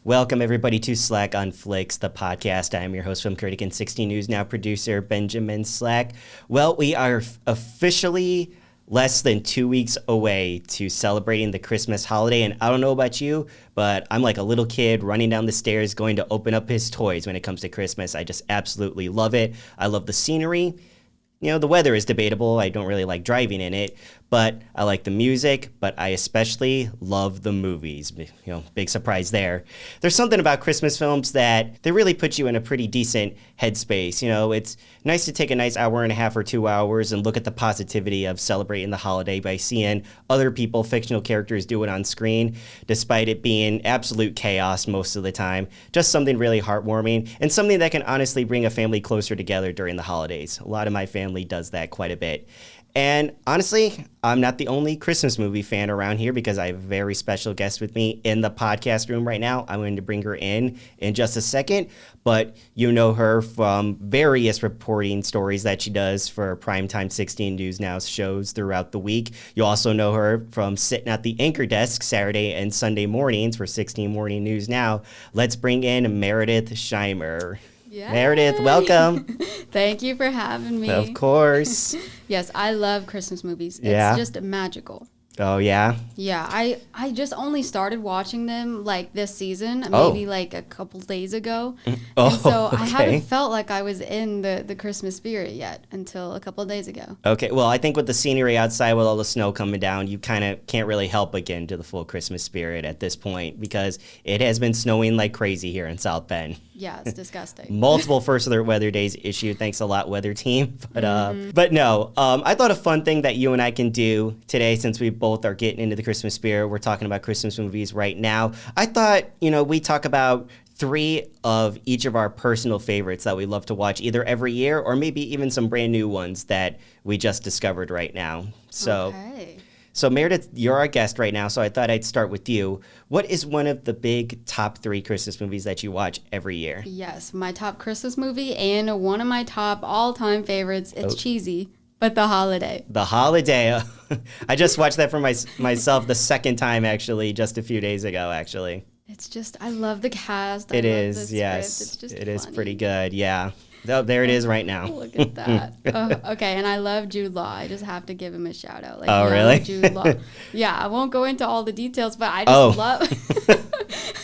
Welcome, everybody, to Slack on Flicks, the podcast. I am your host from Critic and 60 News Now producer, Benjamin Slack. Well, we are officially less than 2 weeks away to celebrating the Christmas holiday. And I don't know about you, but I'm like a little kid running down the stairs going to open up his toys when it comes to Christmas. I just absolutely love it. I love the scenery. You know, the weather is debatable. I don't really like driving in it, but I like the music, but I especially love the movies. You know, big surprise there. There's something about Christmas films that they really put you in a pretty decent headspace. You know, it's nice to take a nice hour and a half or 2 hours and look at the positivity of celebrating the holiday by seeing other people, fictional characters, do it on screen, despite it being absolute chaos most of the time. Just something really heartwarming and something that can honestly bring a family closer together during the holidays. A lot of my family does that quite a bit. And honestly, I'm not the only Christmas movie fan around here because I have a very special guest with me in the podcast room right now. I'm going to bring her in just a second, but you know her from various reporting stories that she does for primetime 16 News Now shows throughout the week. You also know her from sitting at the anchor desk Saturday and Sunday mornings for 16 Morning News Now. Let's bring in Meredith Shimer. Yay. Meredith, welcome. Thank you for having me. Of course. Yes, I love Christmas movies. Yeah. It's just magical. Oh, yeah? Yeah, I just only started watching them like this season, maybe like a couple days ago. Oh, and so okay. I haven't felt like I was in the Christmas spirit yet until a couple of days ago. Okay, well, I think with the scenery outside with all the snow coming down, you kind of can't really help but get into the full Christmas spirit at this point because it has been snowing like crazy here in South Bend. Yeah, it's disgusting. Multiple first alert weather days issued. Thanks a lot, weather team. But no, I thought a fun thing that you and I can do today, since we both are getting into the Christmas spirit, we're talking about Christmas movies right now. I thought, we talk about 3 of each of our personal favorites that we love to watch either every year or maybe even some brand new ones that we just discovered right now. So Meredith, you're our guest right now, so I thought I'd start with you. What is one of the big top 3 Christmas movies that you watch every year? Yes, my top Christmas movie and one of my top all-time favorites. It's cheesy, but The Holiday. The Holiday. I just watched that for myself the second time, actually, just a few days ago, actually. It's just, I love the cast. It is, yes. It's just It is funny. pretty good, yeah. Oh, there it is right now. Look at that. Okay, and I love Jude Law. I just have to give him a shout out. Like, oh, really? Jude Law. Yeah, I won't go into all the details, but I just love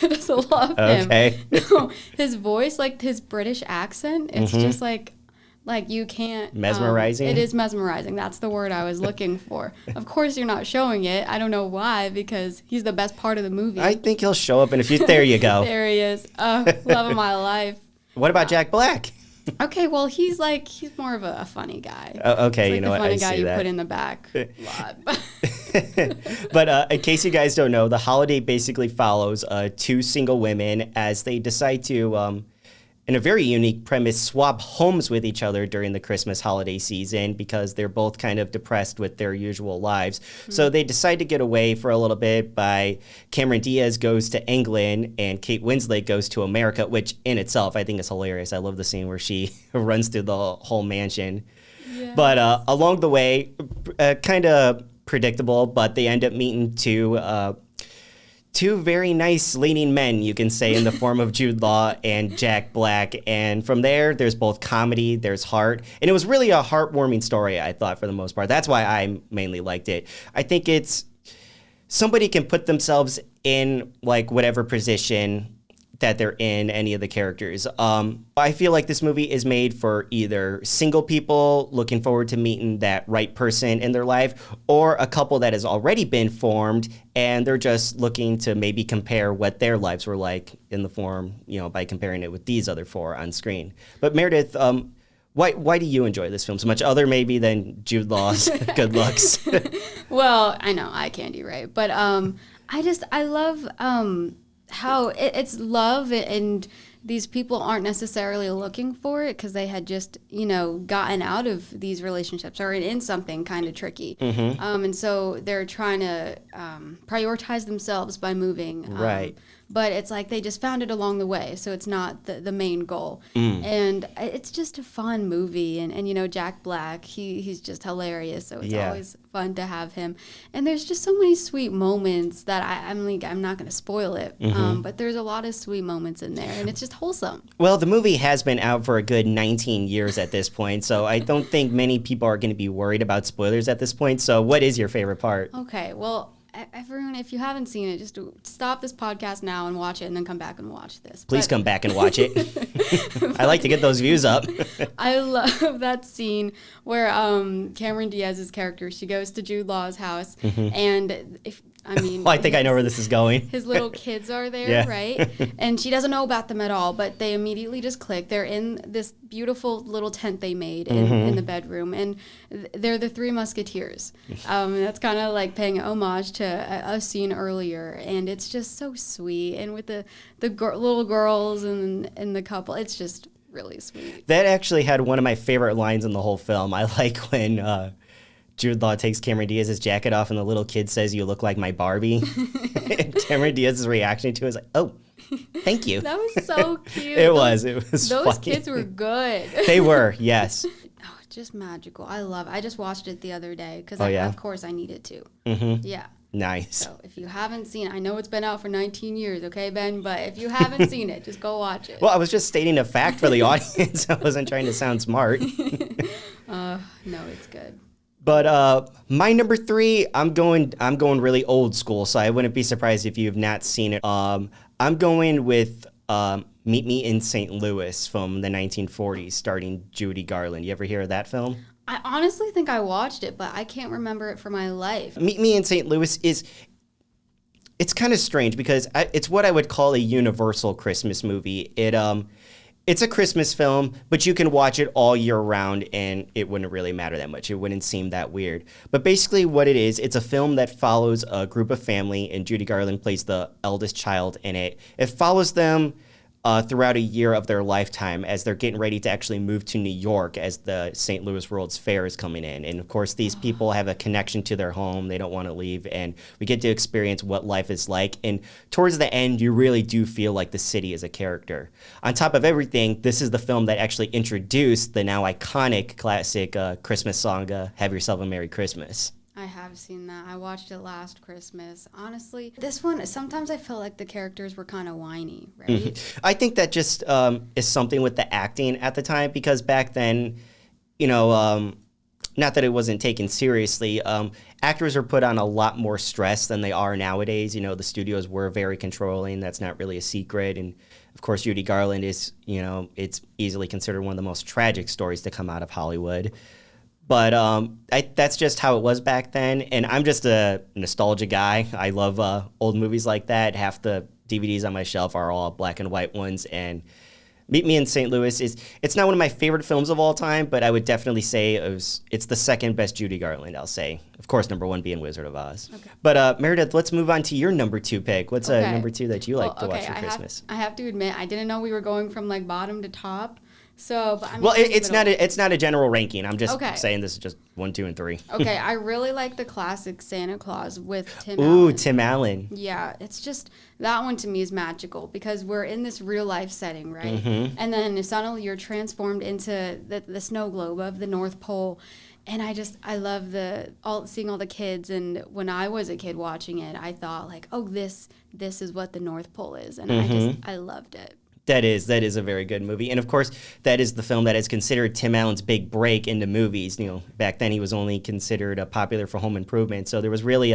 I just love him. Okay. No, his voice, like his British accent, it's just like you can't. Mesmerizing? It is mesmerizing. That's the word I was looking for. Of course, you're not showing it. I don't know why, because he's the best part of the movie. I think he'll show up in a few. There you go. There he is. Oh, love of my life. What about Jack Black? Okay, well, he's more of a funny guy. Okay, like you know what? funny I guy see you that. put in the back lot. But in case you guys don't know, The Holiday basically follows 2 single women as they decide to, in a very unique premise, swap homes with each other during the Christmas holiday season because they're both kind of depressed with their usual lives. So they decide to get away for a little bit by Cameron Diaz goes to England and Kate Winslet goes to America, which in itself I think is hilarious. I love the scene where she runs through the whole mansion. Yeah. But along the way, kind of predictable, but they end up meeting two very nice leading men, you can say, in the form of Jude Law and Jack Black. And from there, there's both comedy, there's heart. And it was really a heartwarming story, I thought, for the most part. That's why I mainly liked it. I think it's somebody can put themselves in like whatever position that they're in, any of the characters. I feel like this movie is made for either single people looking forward to meeting that right person in their life, or a couple that has already been formed and they're just looking to maybe compare what their lives were like in the form, by comparing it with these other 4 on screen. But Meredith, why do you enjoy this film so much, other maybe than Jude Law's good looks? Well, I know, eye candy, right? But I love how it's love, and these people aren't necessarily looking for it because they had just, gotten out of these relationships or in something kind of tricky. And so they're trying to prioritize themselves by moving. Right. but it's like they just found it along the way, so it's not the main goal. And it's just a fun movie, and you know, Jack Black, he's just hilarious, so it's always fun to have him. And there's just so many sweet moments that I'm not going to spoil it, but there's a lot of sweet moments in there, and it's just wholesome. Well, the movie has been out for a good 19 years at this point, so I don't think many people are going to be worried about spoilers at this point. So what is your favorite part? Okay, well, everyone, if you haven't seen it, just stop this podcast now and watch it, and then come back and watch this. Please come back and watch it. I like to get those views up. I love that scene where Cameron Diaz's character, she goes to Jude Law's house, and I think I know where this is going. His little kids are there, right? And she doesn't know about them at all, but they immediately just click. They're in this beautiful little tent they made in the bedroom, and they're the Three Musketeers. That's kind of like paying homage to a scene earlier, and it's just so sweet. And with the little girls and the couple, it's just really sweet. That actually had one of my favorite lines in the whole film. I like when Jude Law takes Cameron Diaz's jacket off and the little kid says, "You look like my Barbie." And Cameron Diaz's reaction to it is like, "Oh, thank you." That was so cute. It was those funny. Kids were good. They were, yes. Oh, just magical. I love it. I just watched it the other day because of course I needed to. Yeah. Nice. So if you haven't seen it, I know it's been out for 19 years, okay, Ben? But if you haven't seen it, just go watch it. Well, I was just stating a fact for the audience. I wasn't trying to sound smart. No, it's good. But my number 3, I'm going really old school, so I wouldn't be surprised if you have not seen it. I'm going with Meet Me in St. Louis from the 1940s, starring Judy Garland. You ever hear of that film? I honestly think I watched it, but I can't remember it for my life. Meet Me in St. Louis it's kind of strange because it's what I would call a universal Christmas movie. It's a Christmas film, but you can watch it all year round and it wouldn't really matter that much. It wouldn't seem that weird. But basically what it is, it's a film that follows a group of family, and Judy Garland plays the eldest child in it. It follows them throughout a year of their lifetime as they're getting ready to actually move to New York as the St. Louis World's Fair is coming in. And of course, these people have a connection to their home. They don't want to leave. And we get to experience what life is like. And towards the end, you really do feel like the city is a character. On top of everything, this is the film that actually introduced the now iconic classic Christmas song, Have Yourself a Merry Christmas. I have seen that. I watched it last Christmas. Honestly, this one, sometimes I felt like the characters were kind of whiny, right? I think that just is something with the acting at the time, because back then, not that it wasn't taken seriously, actors are put on a lot more stress than they are nowadays. The studios were very controlling. That's not really a secret. And of course, Judy Garland is, it's easily considered one of the most tragic stories to come out of Hollywood. But that's just how it was back then. And I'm just a nostalgia guy. I love old movies like that. Half the DVDs on my shelf are all black and white ones. And Meet Me in St. Louis it's not one of my favorite films of all time, but I would definitely say it's the second best Judy Garland, I'll say. Of course, number 1 being Wizard of Oz. Okay. But Meredith, let's move on to your number 2 pick. What's number 2 that you like to watch for Christmas? I have to admit, I didn't know we were going from like bottom to top. So, but well, it's not a general ranking. I'm just saying this is just 1, 2, and 3. Okay, I really like the classic Santa Claus with Tim Allen. Ooh, Tim Allen. Yeah, it's just, that one to me is magical because we're in this real life setting, right? And then suddenly you're transformed into the snow globe of the North Pole. And I love seeing all the kids. And when I was a kid watching it, I thought like, oh, this is what the North Pole is. And I loved it. That is a very good movie. And of course, that is the film that is considered Tim Allen's big break into movies. Back then he was only considered popular for Home Improvement. So there was really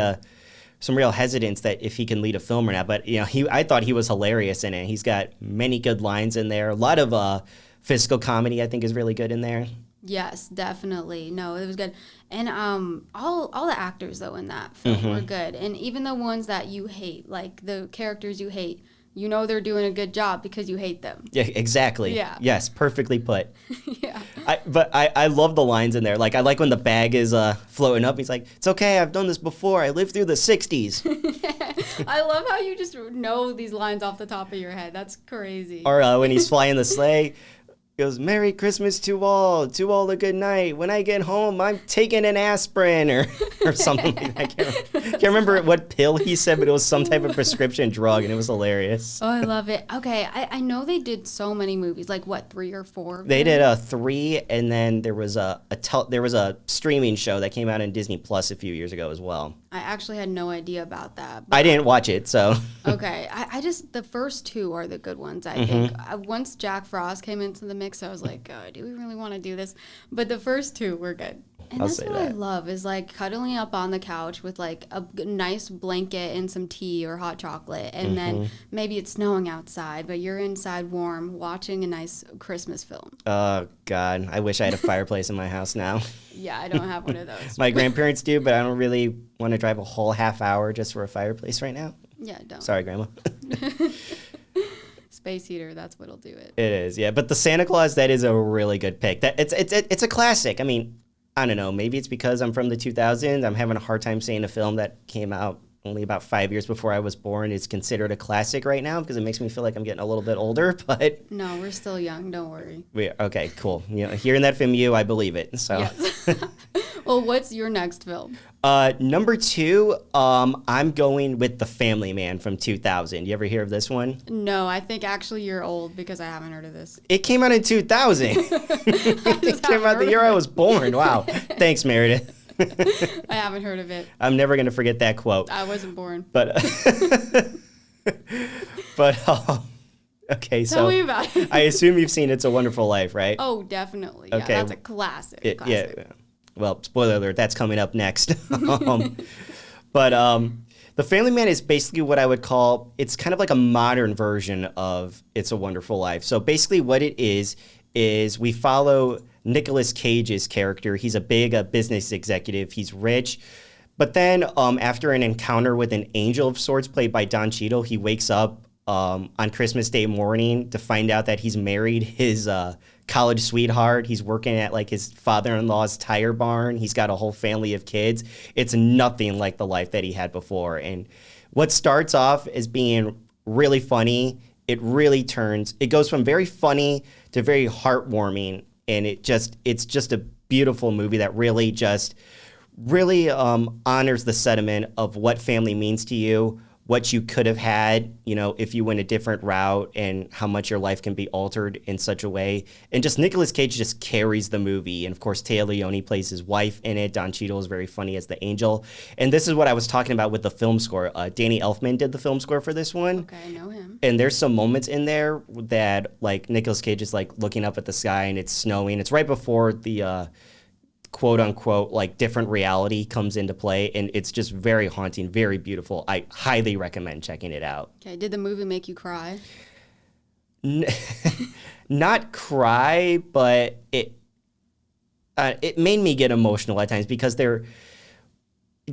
some real hesitance that if he can lead a film or not. But I thought he was hilarious in it. He's got many good lines in there. A lot of physical comedy I think is really good in there. Yes, definitely. No, it was good. And all the actors though in that film were good. And even the ones that you hate, like the characters you hate, they're doing a good job because you hate them. Yeah, exactly. Yeah. Yes, perfectly put. Yeah. But I love the lines in there. Like, I like when the bag is floating up. He's like, "It's okay, I've done this before. I lived through the 60s. I love how you just know these lines off the top of your head. That's crazy. Or when he's flying the sleigh. He goes, Merry Christmas to all a good night. When I get home, I'm taking an aspirin or something like that. I can't remember what pill he said, but it was some type of prescription drug, and it was hilarious. Oh, I love it. Okay, I know they did so many movies, like what, 3 or 4? They did 3, and then there was a streaming show that came out on Disney Plus a few years ago as well. I actually had no idea about that. I didn't watch it, so. Okay, I just, the first 2 are the good ones, I think. Once Jack Frost came into the mix, I was like, oh, do we really want to do this? But the first 2 were good. And that's what I love, is like cuddling up on the couch with like a nice blanket and some tea or hot chocolate. And then maybe it's snowing outside, but you're inside warm watching a nice Christmas film. Oh, God. I wish I had a fireplace in my house now. Yeah, I don't have one of those. My grandparents do, but I don't really want to drive a whole half hour just for a fireplace right now. Yeah, don't. Sorry, Grandma. Space heater, that's what'll do it. It is, yeah. But the Santa Claus, that is a really good pick. It's a classic. I mean, I don't know. Maybe it's because I'm from the 2000s. I'm having a hard time saying a film that came out only about 5 years before I was born is considered a classic right now, because it makes me feel like I'm getting a little bit older. But no, we're still young. Don't worry. Okay, cool. You know, hearing that from you, I believe it. So. Yes. Well, what's your next film? Number 2, I'm going with The Family Man from 2000. You ever hear of this one? No, I think actually you're old because I haven't heard of this. It came out in 2000. It came out the year I was born. Wow. Thanks, Meredith. I haven't heard of it. I'm never going to forget that quote. I wasn't born. But, okay, so tell me about it. I assume you've seen It's a Wonderful Life, right? Oh, definitely. Yeah, Okay. that's a classic. Yeah. Well, spoiler alert, that's coming up next. But The Family Man is basically what I would call, it's kind of like a modern version of It's a Wonderful Life. So basically what it is we follow Nicolas Cage's character. He's a big business executive. He's rich. But then after an encounter with an angel of sorts played by Don Cheadle, he wakes up on Christmas Day morning to find out that he's married his college sweetheart. He's working at like his father-in-law's tire barn. He's got a whole family of kids. It's nothing like the life that he had before. And what starts off as being really funny, it goes from very funny to very heartwarming. And it's just a beautiful movie that really honors the sentiment of what family means to you, what you could have had, if you went a different route, and how much your life can be altered in such a way. And just Nicolas Cage just carries the movie. And of course, Téa Leoni plays his wife in it. Don Cheadle is very funny as the angel. And this is what I was talking about with the film score. Danny Elfman did the film score for this one. Okay, I know him. And there's some moments in there that like Nicolas Cage is like looking up at the sky and it's snowing. It's right before the quote unquote like different reality comes into play, and it's just very haunting, very beautiful. I highly recommend checking it out. Okay, did the movie make you cry? Not cry, but it made me get emotional at times, because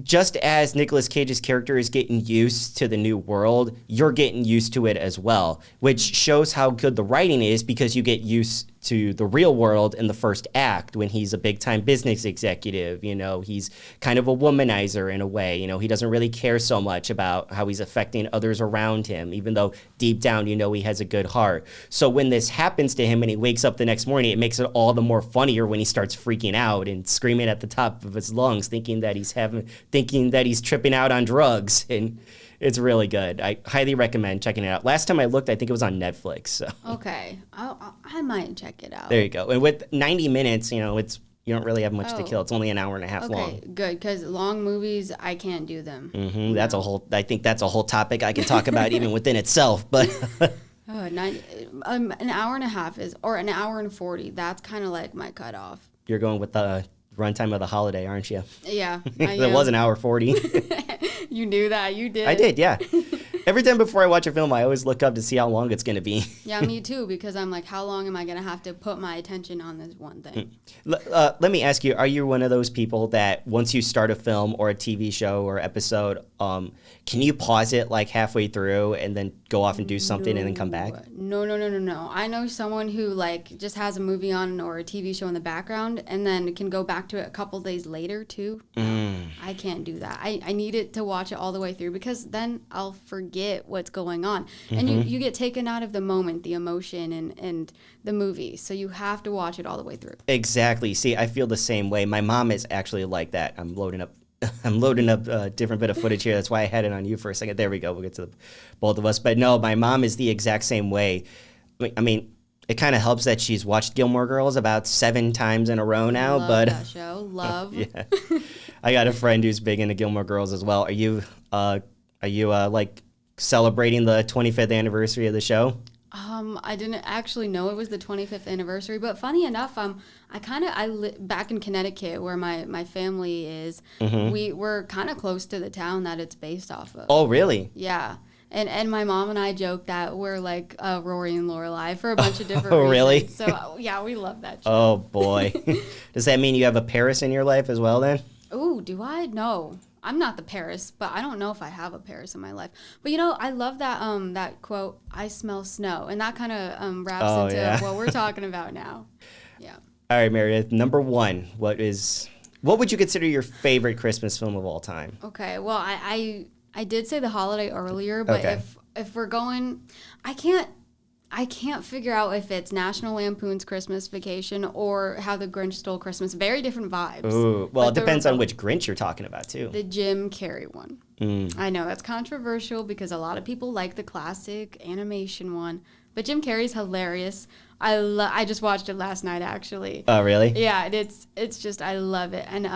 just as Nicolas Cage's character is getting used to the new world, you're getting used to it as well, which shows how good the writing is, because you get used to the real world in the first act when he's a big-time business executive. He's kind of a womanizer in a way. He doesn't really care so much about how he's affecting others around him, even though deep down, he has a good heart. So when this happens to him and he wakes up the next morning, it makes it all the more funnier when he starts freaking out and screaming at the top of his lungs, thinking that he's tripping out on drugs. And it's really good. I highly recommend checking it out. Last time I looked, I think it was on Netflix. So. Okay. I might check it out. There you go. And with 90 minutes, you don't really have much to kill. It's only an hour and a half long. Okay, good, because long movies, I can't do them. Mm-hmm. I think that's a whole topic I can talk about even within itself. But an hour and a half or an hour and 40. That's kind of like my cutoff. You're going with the runtime of the holiday, aren't you? Yeah. It was an hour 40. You knew that. You did. I did, yeah. Every time before I watch a film, I always look up to see how long it's going to be. Yeah, me too, because I'm like, how long am I going to have to put my attention on this one thing? Let me ask you, are you one of those people that once you start a film or a TV show or episode, can you pause it like halfway through and then go off and do something and then come back? No. I know someone who like just has a movie on or a TV show in the background and then can go back to it a couple days later too. I can't do that. I need it to watch it all the way through, because then I'll forget forget what's going on. And you get taken out of the moment, the emotion and the movie. So you have to watch it all the way through. Exactly. See, I feel the same way. My mom is actually like that. I'm loading up a different bit of footage here. That's why I had it on you for a second. There we go. We'll get to both of us. But no, my mom is the exact same way. I mean, it kind of helps that she's watched Gilmore Girls about 7 times in a row now. Love that show. Love. Yeah. I got a friend who's big into Gilmore Girls as well. Are you like celebrating the 25th anniversary of the show? I didn't actually know it was the 25th anniversary, but funny enough, back in Connecticut where my family is, we're kind of close to the town that it's based off of. Oh, really? Yeah. And my mom and I joke that we're like Rory and Lorelai for a bunch of different reasons. Really? So, yeah, we love that show. Oh, boy. Does that mean you have a Paris in your life as well, then? Ooh, do I? No. I'm not the Paris, but I don't know if I have a Paris in my life. But, you know, I love that that quote, "I smell snow." And that kind of wraps into what we're talking about now. Yeah. All right, Meredith, number 1, what would you consider your favorite Christmas film of all time? Okay, well, I did say The Holiday earlier, but if we're going, I can't figure out if it's National Lampoon's Christmas Vacation or How the Grinch Stole Christmas. Very different vibes. Ooh, well, it depends on which Grinch you're talking about, too. The Jim Carrey one. I know that's controversial because a lot of people like the classic animation one, but Jim Carrey's hilarious. I just watched it last night, actually. Oh, really? Yeah, it's just, I love it. And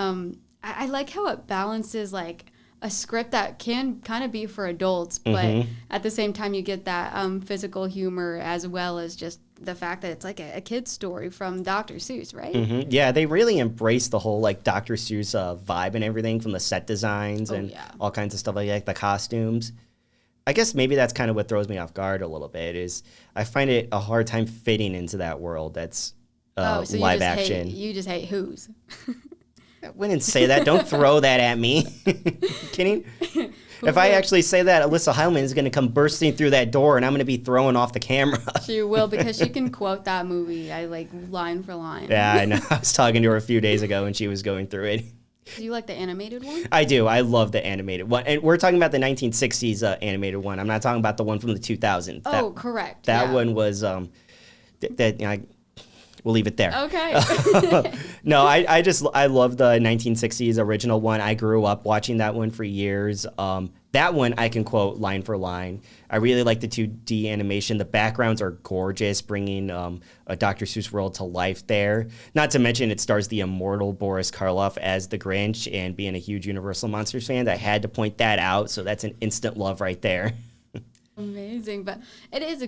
I like how it balances, like, a script that can kind of be for adults, but at the same time you get that physical humor as well as just the fact that it's like a kid's story from Dr. Seuss, right? Yeah, they really embrace the whole like Dr. Seuss vibe and everything, from the set designs and all kinds of stuff like the costumes. I guess maybe that's kind of what throws me off guard a little bit, is I find it a hard time fitting into that world that's so live action. You just hate Who's. I wouldn't say that. Don't throw that at me. Kidding? If I actually say that, Alyssa Heilman is going to come bursting through that door, and I'm going to be throwing off the camera. She will, because she can quote that movie, line for line. Yeah, I know. I was talking to her a few days ago, and she was going through it. Do you like the animated one? I do. I love the animated one. And we're talking about the 1960s animated one. I'm not talking about the one from the 2000s. Oh, correct. That one was... We'll leave it there. Okay. No, I love the 1960s original one. I grew up watching that one for years. That one I can quote line for line. I really like the 2D animation. The backgrounds are gorgeous, bringing a Dr. Seuss world to life there. Not to mention it stars the immortal Boris Karloff as the Grinch, and being a huge Universal Monsters fan, I had to point that out. So that's an instant love right there. Amazing, but it is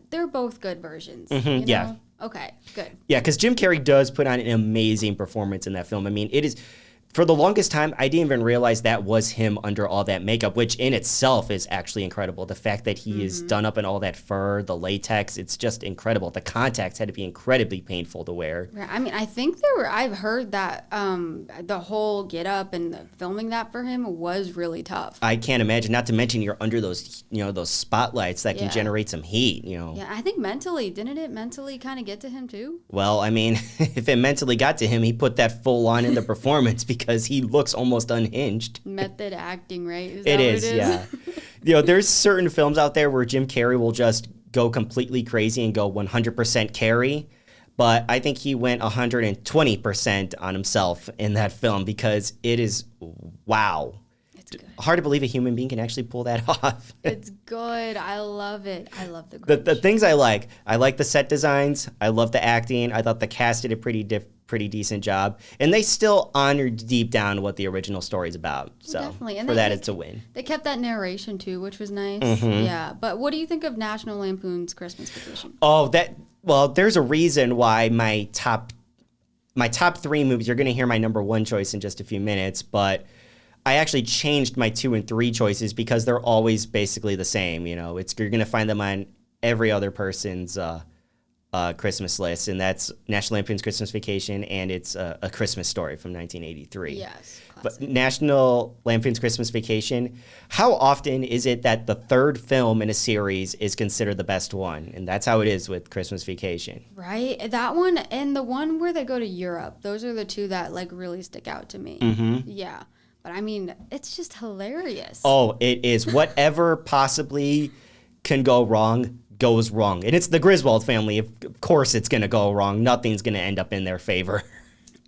they're both good versions. Yeah. Okay, good. Yeah, because Jim Carrey does put on an amazing performance in that film. I mean, it is, for the longest time, I didn't even realize that was him under all that makeup, which in itself is actually incredible. The fact that he is done up in all that fur, the latex, it's just incredible. The contacts had to be incredibly painful to wear. I mean, I think I've heard that the whole get up and filming that for him was really tough. I can't imagine, not to mention you're under those, those spotlights that can generate some heat, Yeah, I think didn't it mentally kind of get to him too? Well, I mean, if it mentally got to him, he put that full on in the performance because he looks almost unhinged. Method acting, right? It is, yeah. There's certain films out there where Jim Carrey will just go completely crazy and go 100% Carrey. But I think he went 120% on himself in that film, because it is, wow. It's good. Hard to believe a human being can actually pull that off. It's good. I love it. I love the Grinch. The things I like the set designs. I love the acting. I thought the cast did a pretty decent job. And they still honored deep down what the original story's about. So definitely. And it's a win. They kept that narration too, which was nice. Yeah. But what do you think of National Lampoon's Christmas Vacation? Oh, well, there's a reason why my top 3 movies, you're going to hear my number 1 choice in just a few minutes, but I actually changed my 2 and 3 choices because they're always basically the same. You're going to find them on every other person's Christmas list, and that's National Lampoon's Christmas Vacation, and it's A Christmas Story from 1983. Yes, classic. But National Lampoon's Christmas Vacation, how often is it that the third film in a series is considered the best one? And that's how it is with Christmas Vacation. Right, that one and the one where they go to Europe, those are the 2 that really stick out to me. Yeah. but I mean, it's just hilarious. Oh, it is. Whatever possibly can go wrong goes wrong. And it's the Griswold family. Of course it's going to go wrong. Nothing's going to end up in their favor.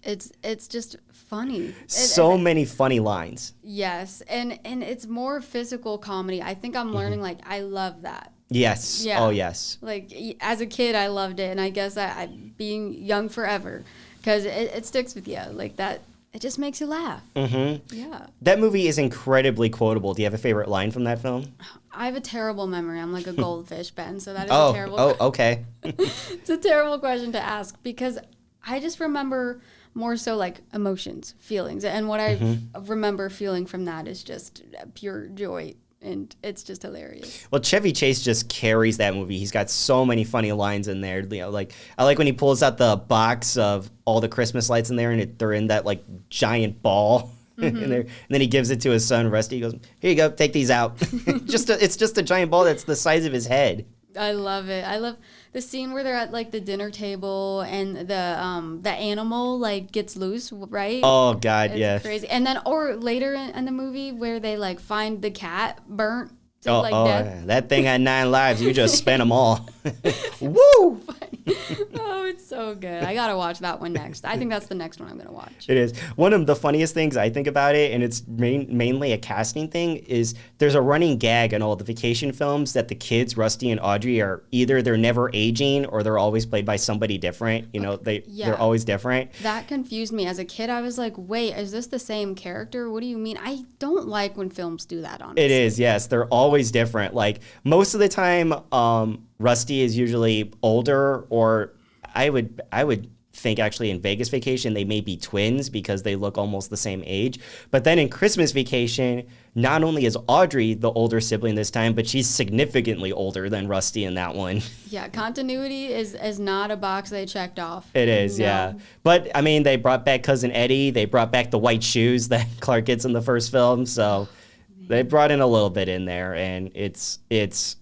It's just funny. So many funny lines. Yes, and it's more physical comedy. I think I'm learning, like, I love that. Yes. Yeah. Oh, yes. Like, as a kid, I loved it, and I guess I being young forever, because it sticks with you. Like, that, it just makes you laugh. Mm-hmm. Yeah. That movie is incredibly quotable. Do you have a favorite line from that film? I have a terrible memory. I'm like a goldfish, Ben, so that is a terrible okay. It's a terrible question to ask, because I just remember more so like emotions, feelings. And what I remember feeling from that is just pure joy. And it's just hilarious. Well, Chevy Chase just carries that movie. He's got so many funny lines in there. You know, like I like when he pulls out the box of all the Christmas lights in there, and they're in that like giant ball in there. And then he gives it to his son Rusty. He goes, "Here you go, take these out." It's just a giant ball that's the size of his head. I love it. I love the scene where they're at like the dinner table and the animal like gets loose, right? Oh God, it's crazy. And then or later in the movie where they like find the cat burnt to death. That thing had 9 lives. You just spent them all. Woo! Oh, it's so good. I gotta watch that one next. I think that's the next one I'm gonna watch. It is. One of the funniest things I think about it, and it's mainly a casting thing, is there's a running gag in all the vacation films that the kids, Rusty and Audrey, are either they're never aging or they're always played by somebody different. You know, they're always different. That confused me. As a kid, I was like, wait, is this the same character? What do you mean? I don't like when films do that, honestly. It is, yes. They're always different. Like, most of the time, Rusty is usually older, or I would think actually in Vegas Vacation they may be twins because they look almost the same age. But then in Christmas Vacation, not only is Audrey the older sibling this time, but she's significantly older than Rusty in that one. Yeah, continuity is not a box they checked off. It is, yeah. But I mean, they brought back Cousin Eddie. They brought back the white shoes that Clark gets in the first film. So they brought in a little bit in there, and it's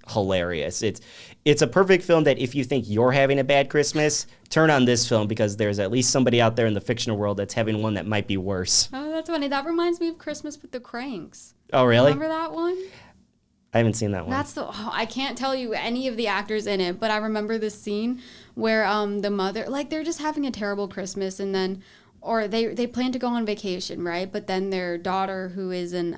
hilarious. It's a perfect film that if you think you're having a bad Christmas, turn on this film, because there's at least somebody out there in the fictional world that's having one that might be worse. Oh, that's funny. That reminds me of Christmas with the Cranks. Oh, really? Remember that one? I haven't seen that one. I can't tell you any of the actors in it, but I remember this scene where the mother, like, they're just having a terrible Christmas, and then, or they plan to go on vacation, right? But then their daughter, who isn't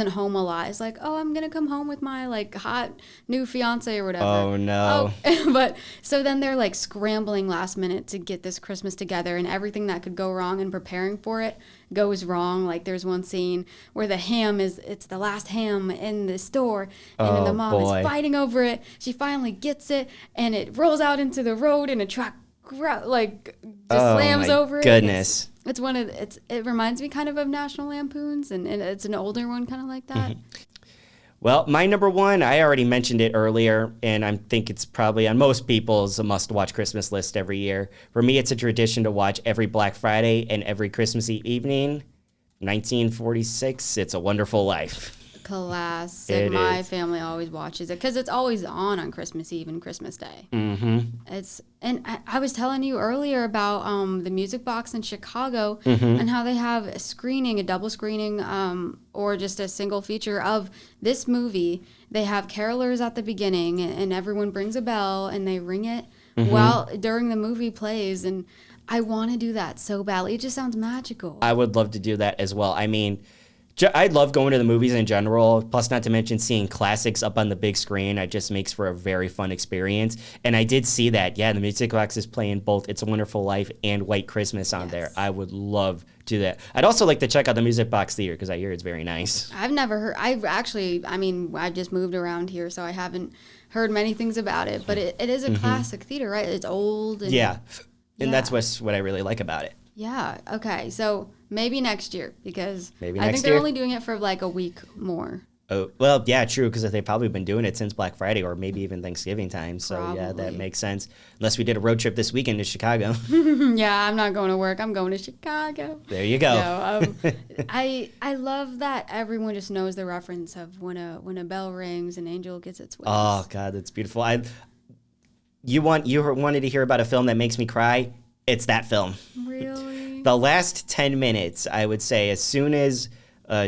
home a lot, is like, oh, I'm gonna come home with my like hot new fiance or whatever. Oh no. But so then they're like scrambling last minute to get this Christmas together, and everything that could go wrong and preparing for it goes wrong. Like, there's one scene where the ham it's the last ham in the store, and then the mom is fighting over it. She finally gets it, and it rolls out into the road, and a truck like just slams over it. Goodness. It's one of it reminds me kind of National Lampoons, and it's an older one kind of like that. Mm-hmm. Well, my number one, I already mentioned it earlier, and I think it's probably on most people's must-watch Christmas list every year. For me, it's a tradition to watch every Black Friday and every Christmas evening. 1946, It's a Wonderful Life. Classic. My family always watches it because it's always on Christmas Eve and Christmas Day. And I was telling you earlier about the Music Box in Chicago and how they have a double screening, or just a single feature of this movie. They have carolers at the beginning, and everyone brings a bell and they ring it while during the movie plays. And I want to do that so badly. It just sounds magical. I would love to do that as well. I mean, I love going to the movies in general, plus not to mention seeing classics up on the big screen. It just makes for a very fun experience. And I did see that. Yeah, the Music Box is playing both It's a Wonderful Life and White Christmas on there. I would love to do that. I'd also like to check out the Music Box Theater because I hear it's very nice. I've never heard. I just moved around here, so I haven't heard many things about it. But it is a classic theater, right? It's old. And, and that's what I really like about it. Yeah. Okay. So maybe next year, because I think they're they're only doing it for like a week more. Oh, well, yeah, true, because they've probably been doing it since Black Friday or maybe even Thanksgiving time. So, yeah, that makes sense. Unless we did a road trip this weekend to Chicago. Yeah, I'm not going to work. I'm going to Chicago. There you go. No, I love that everyone just knows the reference of when a bell rings, an angel gets its wings. Oh, God, that's beautiful. You wanted to hear about a film that makes me cry? It's that film. Really? the last 10 minutes, I would say, as soon as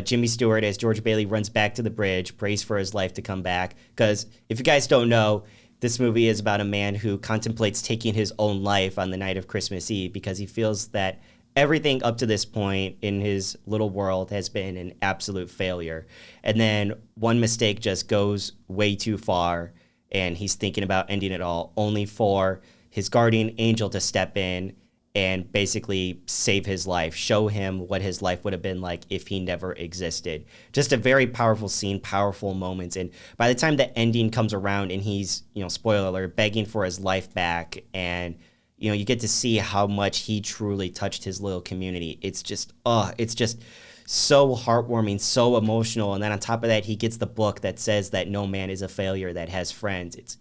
Jimmy Stewart, as George Bailey, runs back to the bridge, prays for his life to come back. Because if you guys don't know, this movie is about a man who contemplates taking his own life on the night of Christmas Eve because he feels that everything up to this point in his little world has been an absolute failure. And then one mistake just goes way too far, and he's thinking about ending it all, only for his guardian angel to step in and basically save his life, show him what his life would have been like if he never existed. Just a very powerful scene, powerful moments. And by the time the ending comes around and he's, spoiler alert, begging for his life back, and, you get to see how much he truly touched his little community. It's just so heartwarming, so emotional. And then on top of that, he gets the book that says that no man is a failure that has friends. It's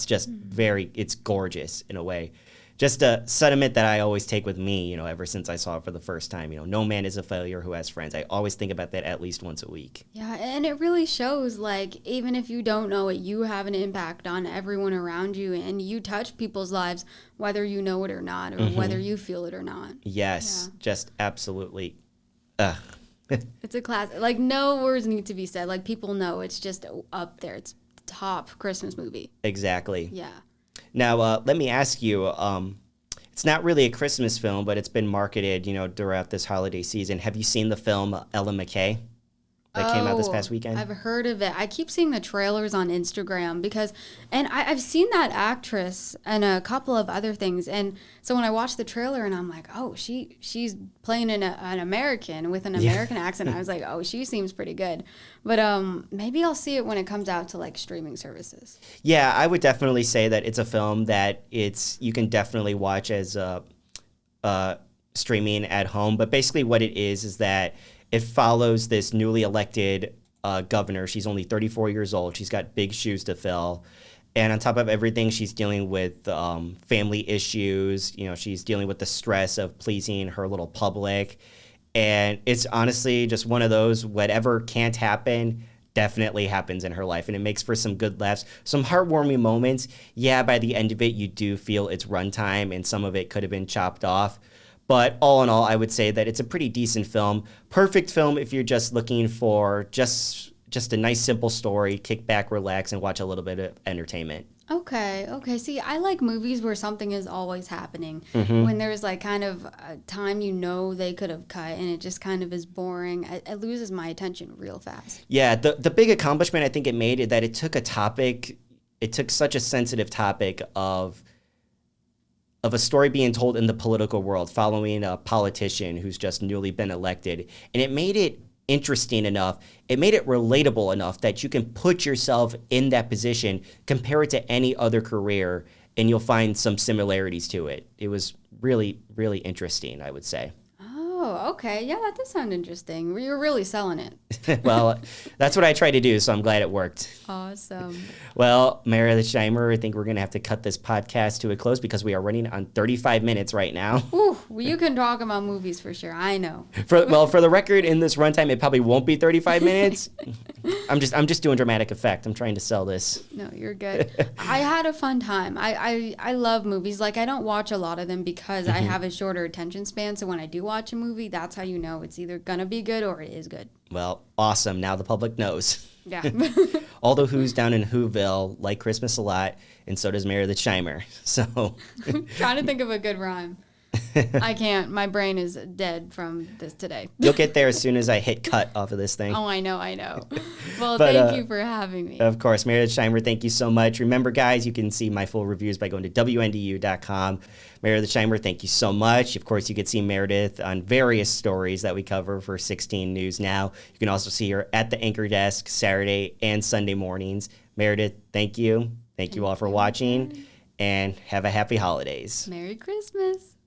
just it's gorgeous in a way. Just a sentiment that I always take with me, ever since I saw it for the first time. No man is a failure who has friends. I always think about that at least once a week. Yeah, and it really shows, like, even if you don't know it, you have an impact on everyone around you, and you touch people's lives, whether you know it or not, or whether you feel it or not. Yes, just absolutely. It's a classic. Like, no words need to be said. Like, people know it's just up there. It's top Christmas movie. Exactly. Yeah. Now, let me ask you, it's not really a Christmas film, but it's been marketed, throughout this holiday season. Have you seen the film Ella McCay that came out this past weekend? I've heard of it. I keep seeing the trailers on Instagram and I've seen that actress and a couple of other things. And so when I watched the trailer and I'm like, oh, she's playing an American with an American accent. I was like, oh, she seems pretty good. But maybe I'll see it when it comes out to like streaming services. Yeah, I would definitely say that it's a film that you can definitely watch as streaming at home. But basically what it is that it follows this newly elected governor. She's only 34 years old. She's got big shoes to fill. And on top of everything, she's dealing with family issues. She's dealing with the stress of pleasing her little public. And it's honestly just one of those, whatever can't happen definitely happens in her life. And it makes for some good laughs, some heartwarming moments. Yeah, by the end of it, you do feel it's runtime, and some of it could have been chopped off. But all in all, I would say that it's a pretty decent film. Perfect film if you're just looking for just a nice, simple story, kick back, relax, and watch a little bit of entertainment. Okay. See, I like movies where something is always happening. When there's like kind of a time they could have cut and it just kind of is boring. It loses my attention real fast. Yeah, the big accomplishment I think it made is that it took such a sensitive topic of a story being told in the political world following a politician who's just newly been elected. And it made it interesting enough, it made it relatable enough that you can put yourself in that position, compare it to any other career, and you'll find some similarities to it. It was really, really interesting, I would say. Oh, okay. Yeah, that does sound interesting. You're really selling it. Well, that's what I try to do, so I'm glad it worked. Awesome. Well, Meredith Shimer, I think we're going to have to cut this podcast to a close because we are running on 35 minutes right now. Ooh, well, you can talk about movies for sure. I know. For the record, in this runtime, it probably won't be 35 minutes. I'm just doing dramatic effect. I'm trying to sell this. No, you're good. I had a fun time. I love movies. Like, I don't watch a lot of them because I have a shorter attention span. So when I do watch a movie, that's how you know it's either gonna be good or it is good. Well, awesome. Now the public knows. Yeah. All the Who's down in Whoville like Christmas a lot, and so does Meredith Shimer. So trying to think of a good rhyme. I can't. My brain is dead from this today. You'll get there as soon as I hit cut off of this thing. Oh, I know. Well, thank you for having me. Of course. Meredith Shimer, thank you so much. Remember, guys, you can see my full reviews by going to WNDU.com. Meredith Shimer, thank you so much. Of course, you can see Meredith on various stories that we cover for 16 News Now. You can also see her at the anchor desk Saturday and Sunday mornings. Meredith, thank you. Thank you all for watching, and have a happy holidays. Merry Christmas.